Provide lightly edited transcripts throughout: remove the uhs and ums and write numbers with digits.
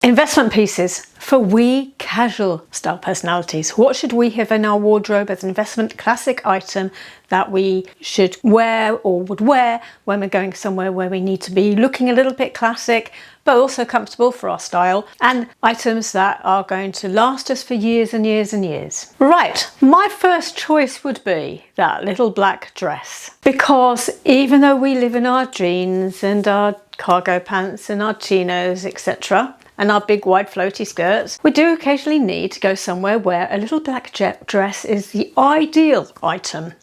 Investment pieces for we casual style personalities. What should we have in our wardrobe as an investment classic item that we should wear or would wear when we're going somewhere where we need to be looking a little bit classic but also comfortable for our style, and items that are going to last us for years and years and years. Right, my first choice would be that little black dress, because even though we live in our jeans and our cargo pants and our chinos, etc., and our big wide floaty skirts, we do occasionally need to go somewhere where a little black dress is the ideal item.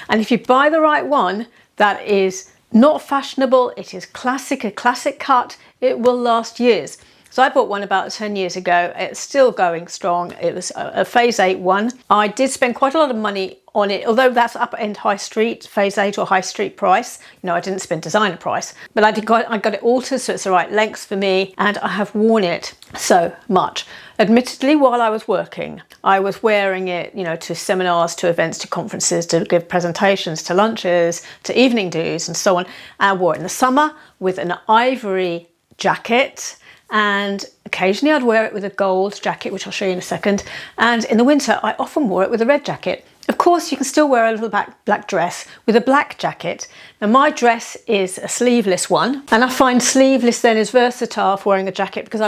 And if you buy the right one that is not fashionable, it is classic, a classic cut, it will last years. So I bought one about 10 years ago. It's still going strong. It was a Phase 8 one. I did spend quite a lot of money on it, although that's upper end high street, Phase 8 or high street price. You know, I didn't spend designer price, but I got it altered so it's the right length for me, and I have worn it so much. Admittedly, while I was working, I was wearing it, you know, to seminars, to events, to conferences, to give presentations, to lunches, to evening do's and so on. I wore it in the summer with an ivory jacket, and occasionally I'd wear it with a gold jacket, which I'll show you in a second. And in the winter, I often wore it with a red jacket. Of course, you can still wear a little black dress with a black jacket. Now, my dress is a sleeveless one, and I find sleeveless then is versatile for wearing a jacket, because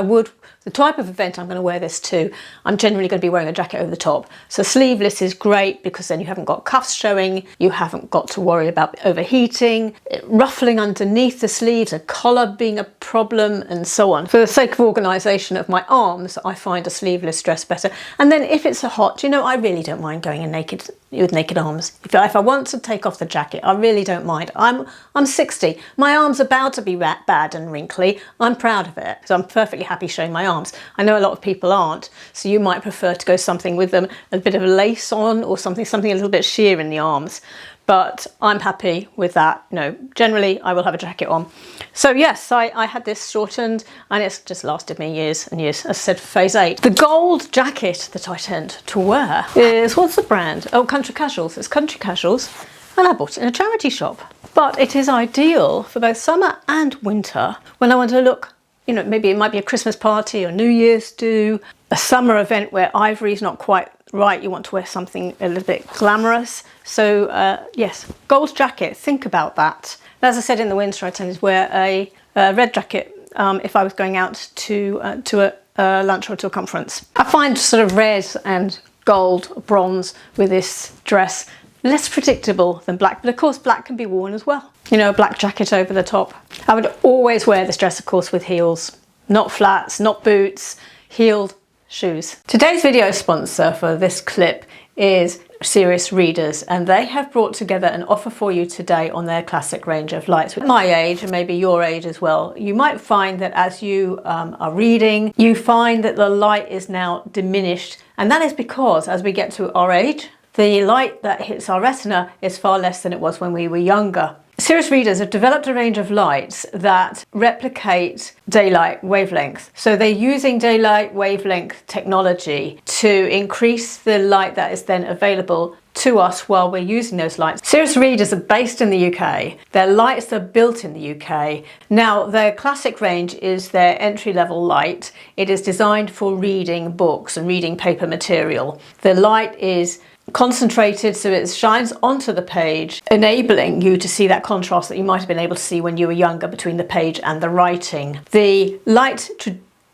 the type of event I'm going to wear this to, I'm generally going to be wearing a jacket over the top. So sleeveless is great because then you haven't got cuffs showing, you haven't got to worry about overheating, ruffling underneath the sleeves, a collar being a problem, and so on. For the sake of organisation of my arms, I find a sleeveless dress better. And then if it's a hot, you know, I really don't mind going in naked with naked arms. If I want to take off the jacket, I really don't mind. I'm 60. My arms are about to be bad and wrinkly. I'm proud of it. So I'm perfectly happy showing my arms. I know a lot of people aren't, so you might prefer to go something with them, a bit of a lace on or something a little bit sheer in the arms. But I'm happy with that. You know, generally I will have a jacket on. So yes, I had this shortened and it's just lasted me years and years. As I said, Phase 8. The gold jacket that I tend to wear is, what's the brand? Oh, Country Casuals. It's Country Casuals, and I bought it in a charity shop. But it is ideal for both summer and winter when I want to look, you know, maybe it might be a Christmas party or New Year's do, a summer event where ivory is not quite right, you want to wear something a little bit glamorous. So yes, gold jacket, think about that. And as I said, in the winter I tend to wear a red jacket if I was going out to a lunch or to a conference. I find sort of red and gold, bronze with this dress less predictable than black, but of course black can be worn as well. You know, a black jacket over the top. I would always wear this dress, of course, with heels, not flats, not boots, heeled shoes. Today's video sponsor for this clip is Serious Readers, and they have brought together an offer for you today on their classic range of lights. With my age, and maybe your age as well, you might find that as you are reading, you find that the light is now diminished, and that is because as we get to our age, the light that hits our retina is far less than it was when we were younger. Serious Readers have developed a range of lights that replicate daylight wavelength. So they're using daylight wavelength technology to increase the light that is then available to us while we're using those lights. Serious Readers are based in the UK. Their lights are built in the UK. Now, their classic range is their entry-level light. It is designed for reading books and reading paper material. The light is concentrated so it shines onto the page, enabling you to see that contrast that you might have been able to see when you were younger between the page and the writing. The light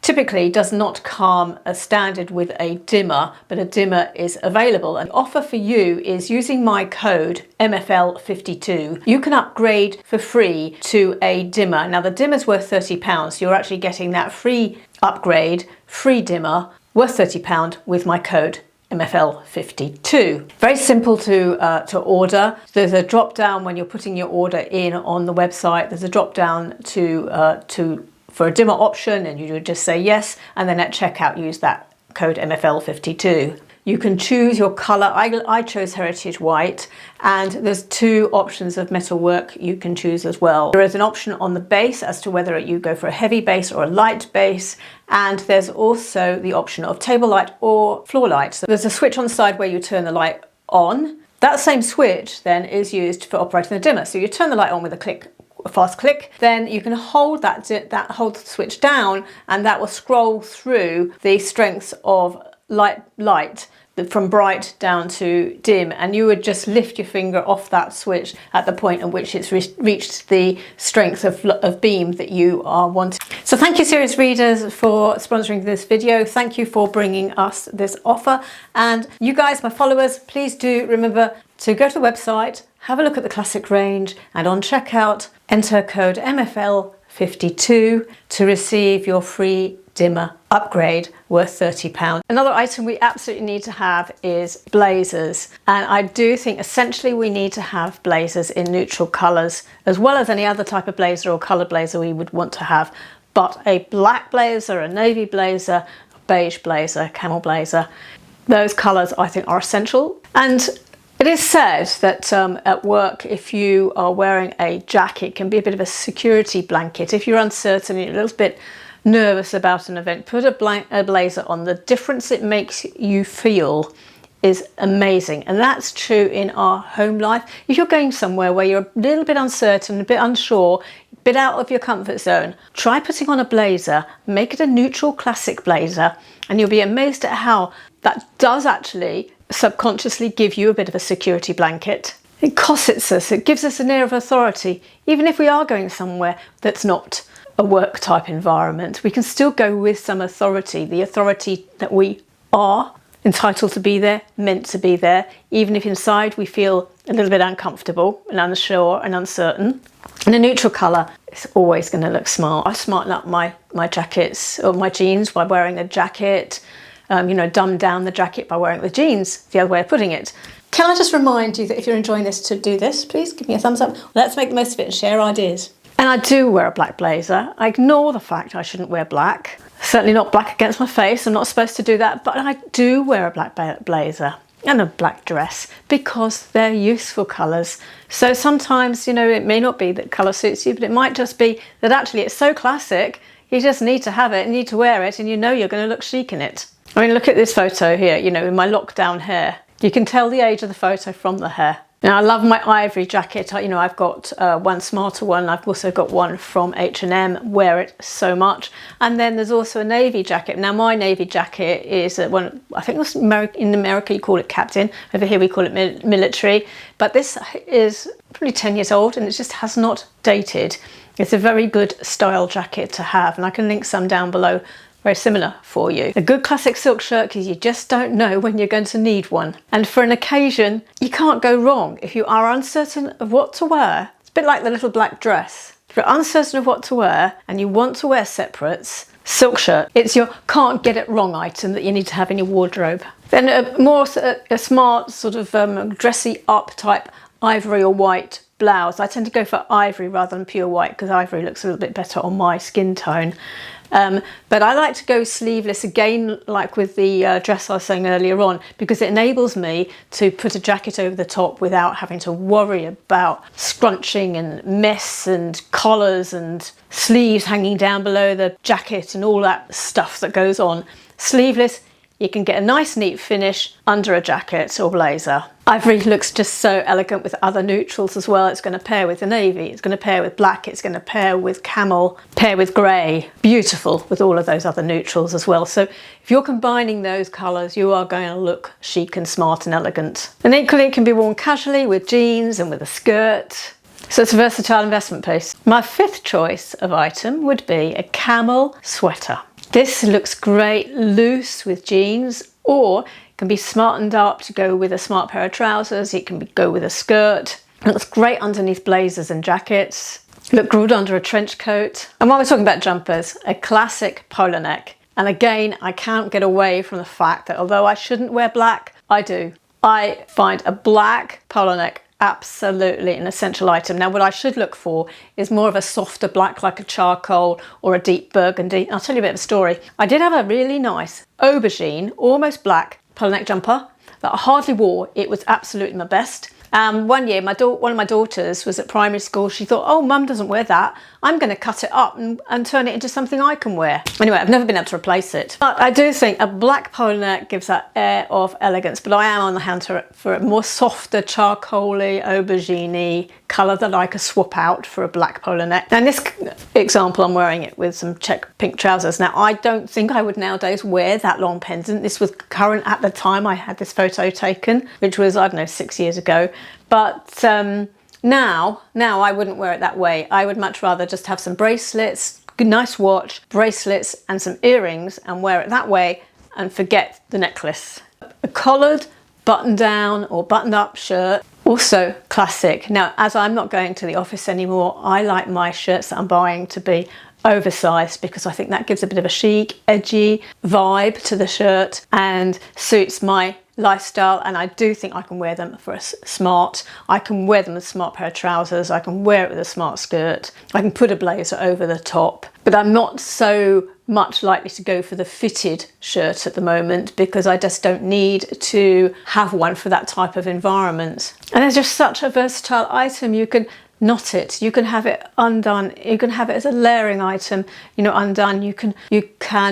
typically does not come as standard with a dimmer, but a dimmer is available. An offer for you is using my code MFL52. You can upgrade for free to a dimmer. Now the dimmer's worth £30, so you're actually getting that free upgrade, free dimmer, worth £30 with my code MFL52. Very simple to order. There's a drop down when you're putting your order in on the website. There's a drop down for a dimmer option, and you would just say yes, and then at checkout use that code MFL52. You can choose your colour. I chose Heritage White, and there's two options of metalwork you can choose as well. There is an option on the base as to whether you go for a heavy base or a light base, and there's also the option of table light or floor light. So there's a switch on the side where you turn the light on. That same switch then is used for operating the dimmer. So you turn the light on with a click a fast click, then you can hold hold the switch down, and that will scroll through the strengths of light from bright down to dim, and you would just lift your finger off that switch at the point at which it's reached the strength of beam that you are wanting. So thank you, series readers, for sponsoring this video. Thank you for bringing us this offer, and you guys, my followers, please do remember to go to the website, have a look at the classic range, and on checkout enter code MFL52 to receive your free dimmer upgrade worth £30. Another item we absolutely need to have is blazers, and I do think essentially we need to have blazers in neutral colours as well as any other type of blazer or coloured blazer we would want to have. But a black blazer, a navy blazer, a beige blazer, camel blazer, those colours I think are essential. And it is said that at work, if you are wearing a jacket, it can be a bit of a security blanket. If you're uncertain, you're a little bit nervous about an event, put a blazer on. The difference it makes you feel is amazing, and that's true in our home life. If you're going somewhere where you're a little bit uncertain, a bit unsure, a bit out of your comfort zone, try putting on a blazer, make it a neutral classic blazer, and you'll be amazed at how that does actually subconsciously give you a bit of a security blanket. It cossets us, it gives us an air of authority. Even if we are going somewhere that's not a work type environment, we can still go with some authority, the authority that we are entitled to be there, meant to be there, even if inside we feel a little bit uncomfortable and unsure and uncertain. In a neutral colour, it's always going to look smart. I smarten up my jackets or my jeans by wearing a jacket, dumb down the jacket by wearing the jeans, the other way of putting it. Can I just remind you that if you're enjoying this, to do this, please give me a thumbs up. Let's make the most of it and share ideas. And I do wear a black blazer. I ignore the fact I shouldn't wear black. Certainly not black against my face. I'm not supposed to do that, but I do wear a black blazer and a black dress because they're useful colours. So sometimes, it may not be that colour suits you, but it might just be that actually it's so classic, you just need to have it and need to wear it, and you're going to look chic in it. I mean, look at this photo here, in my lockdown hair. You can tell the age of the photo from the hair. Now, I love my ivory jacket. I've got one smarter one. I've also got one from H&M. Wear it so much. And then there's also a navy jacket. Now, my navy jacket is one. I think in America you call it captain. Over here we call it military. But this is probably 10 years old, and it just has not dated. It's a very good style jacket to have, and I can link some down below. Very similar for you. A good classic silk shirt, because you just don't know when you're going to need one. And for an occasion, you can't go wrong. If you are uncertain of what to wear, it's a bit like the little black dress. If you're uncertain of what to wear and you want to wear separates, silk shirt, it's your can't get it wrong item that you need to have in your wardrobe. Then a smart sort of dressy up type ivory or white blouse. I tend to go for ivory rather than pure white because ivory looks a little bit better on my skin tone. But I like to go sleeveless again, like with the dress I was saying earlier on, because it enables me to put a jacket over the top without having to worry about scrunching and mess and collars and sleeves hanging down below the jacket and all that stuff that goes on. Sleeveless, you can get a nice neat finish under a jacket or blazer. Ivory looks just so elegant with other neutrals as well. It's going to pair with the navy, it's going to pair with black, it's going to pair with camel, pair with grey. Beautiful with all of those other neutrals as well. So if you're combining those colours, you are going to look chic and smart and elegant. And equally it can be worn casually with jeans and with a skirt. So it's a versatile investment piece. My fifth choice of item would be a camel sweater. This looks great loose with jeans, or it can be smartened up to go with a smart pair of trousers. It can go with a skirt. It looks great underneath blazers and jackets. Look good under a trench coat. And while we're talking about jumpers, a classic polo neck. And again, I can't get away from the fact that although I shouldn't wear black, I do. I find a black polo neck absolutely an essential item. Now, what I should look for is more of a softer black, like a charcoal or a deep burgundy. I'll tell you a bit of a story. I did have a really nice aubergine, almost black polo neck jumper that I hardly wore. It was absolutely my best. One year, one of my daughters was at primary school. She thought, oh, mum doesn't wear that. I'm going to cut it up and turn it into something I can wear. Anyway, I've never been able to replace it. But I do think a black polo neck gives that air of elegance, but I am on the hunt for a more softer, charcoaly, aubergine colour that I could swap out for a black polo neck. Now in this example, I'm wearing it with some check pink trousers. Now I don't think I would nowadays wear that long pendant. This was current at the time I had this photo taken, which was, I don't know, 6 years ago. But now I wouldn't wear it that way. I would much rather just have some bracelets, nice watch, bracelets and some earrings and wear it that way and forget the necklace. A collared button down or buttoned up shirt, also classic. Now, as I'm not going to the office anymore, I like my shirts that I'm buying to be oversized because I think that gives a bit of a chic, edgy vibe to the shirt and suits my lifestyle, and I do think I can wear them for a smart. I can wear them with a smart pair of trousers. I can wear it with a smart skirt. I can put a blazer over the top, but I'm not so much likely to go for the fitted shirt at the moment because I just don't need to have one for that type of environment. And it's just such a versatile item. You can knot it, you can have it undone, you can have it as a layering item, you know, undone. You can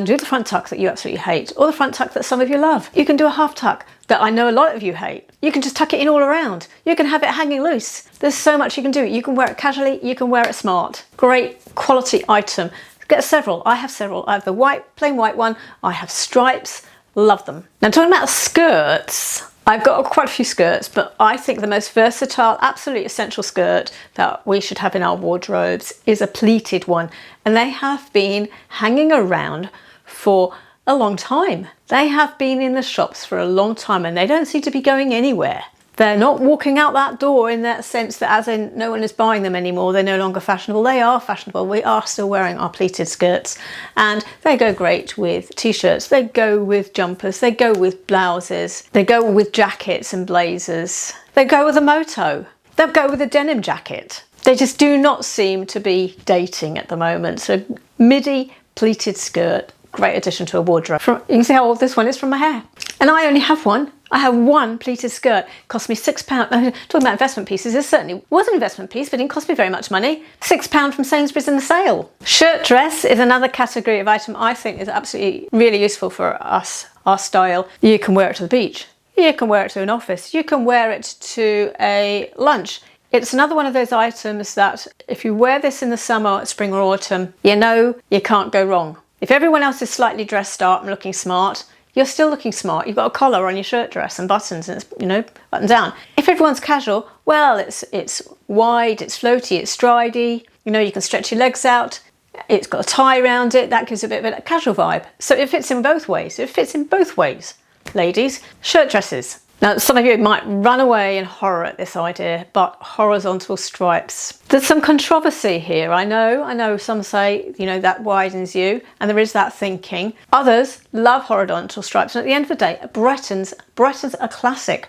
do the front tuck that you absolutely hate, or the front tuck that some of you love. You can do a half tuck that I know a lot of you hate. You can just tuck it in all around. You can have it hanging loose. There's so much you can do. You can wear it casually, you can wear it smart. Great quality item. Get several. I have several. I have the white, plain white one. I have stripes. Love them. Now talking about skirts, I've got quite a few skirts, but I think the most versatile, absolutely essential skirt that we should have in our wardrobes is a pleated one. And they have been hanging around for a long time. They have been in the shops for a long time and they don't seem to be going anywhere. They're not walking out that door in that sense that as in no one is buying them anymore, they're no longer fashionable. They are fashionable. We are still wearing our pleated skirts and they go great with t-shirts, they go with jumpers, they go with blouses, they go with jackets and blazers, they go with a moto, they'll go with a denim jacket. They just do not seem to be dating at the moment. So midi pleated skirt, great addition to a wardrobe. You can see how old this one is from my hair. And I only have one. I have one pleated skirt. It cost me £6. Talking about investment pieces, it certainly was an investment piece, but it didn't cost me very much money. £6 from Sainsbury's in the sale. Shirt dress is another category of item I think is absolutely really useful for us, our style. You can wear it to the beach. You can wear it to an office. You can wear it to a lunch. It's another one of those items that if you wear this in the summer, spring or autumn, you know you can't go wrong. If everyone else is slightly dressed up and looking smart, you're still looking smart. You've got a collar on your shirt dress and buttons and it's, you know, buttoned down. If everyone's casual, well, it's wide, it's floaty, it's stridey, you know, you can stretch your legs out. It's got a tie around it. That gives a bit of a casual vibe. So it fits in both ways. It fits in both ways, ladies. Shirt dresses. Now, some of you might run away in horror at this idea, but horizontal stripes. There's some controversy here. I know some say, you know, that widens you, and there is that thinking. Others love horizontal stripes, and at the end of the day, Bretons are classic.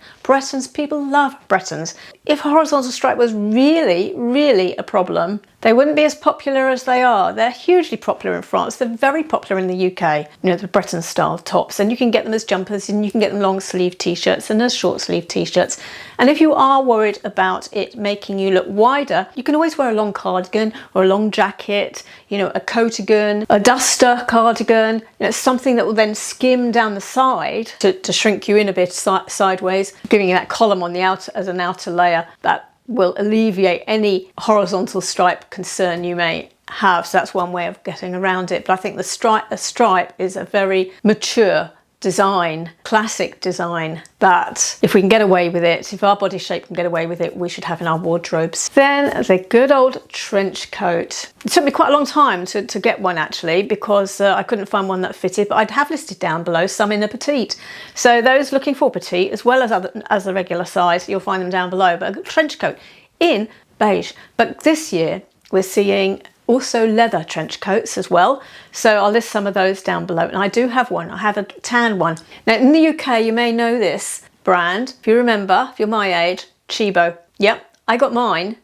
People love Bretons. If horizontal stripe was really, really a problem, they wouldn't be as popular as they are. They're hugely popular in France. They're very popular in the UK. You know, the Breton style tops, and you can get them as jumpers and you can get them long sleeve t-shirts and as short sleeve t-shirts. And if you are worried about it making you look wider, you can always wear a long cardigan or a long jacket, you know, a coatigan, a duster cardigan, you know, something that will then skim down the side to shrink you in a bit sideways, giving you that column on the outer as an outer layer that will alleviate any horizontal stripe concern you may have. So that's one way of getting around it. But I think a stripe is a very mature design, classic design, that if we can get away with it, if our body shape can get away with it, we should have in our wardrobes. Then the good old trench coat. It took me quite a long time to get one actually, because I couldn't find one that fitted, but I'd have listed down below some in the petite. So those looking for petite, as well as the regular size, you'll find them down below. But a trench coat in beige. But this year we're seeing also leather trench coats as well. So I'll list some of those down below. And I do have one. I have a tan one. Now in the UK, you may know this brand. If you remember, if you're my age, Chibo. Yep, I got my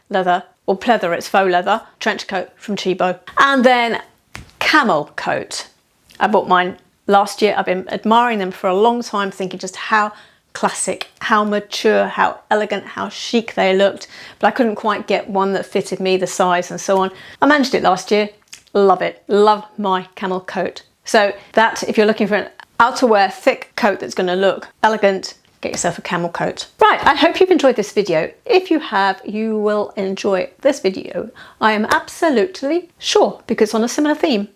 leather, or pleather, it's faux leather, trench coat from Chibo. And then Camel coat. I bought mine last year. I've been admiring them for a long time, thinking just how classic, how mature, how elegant, how chic they looked, but I couldn't quite get one that fitted me, the size and so on. I managed it last year. Love it. Love my Camel coat. So that, if you're looking for an outerwear thick coat that's going to look elegant, get yourself a Camel coat. Right, I hope you've enjoyed this video. If you have, you will enjoy this video. I am absolutely sure, because it's on a similar theme.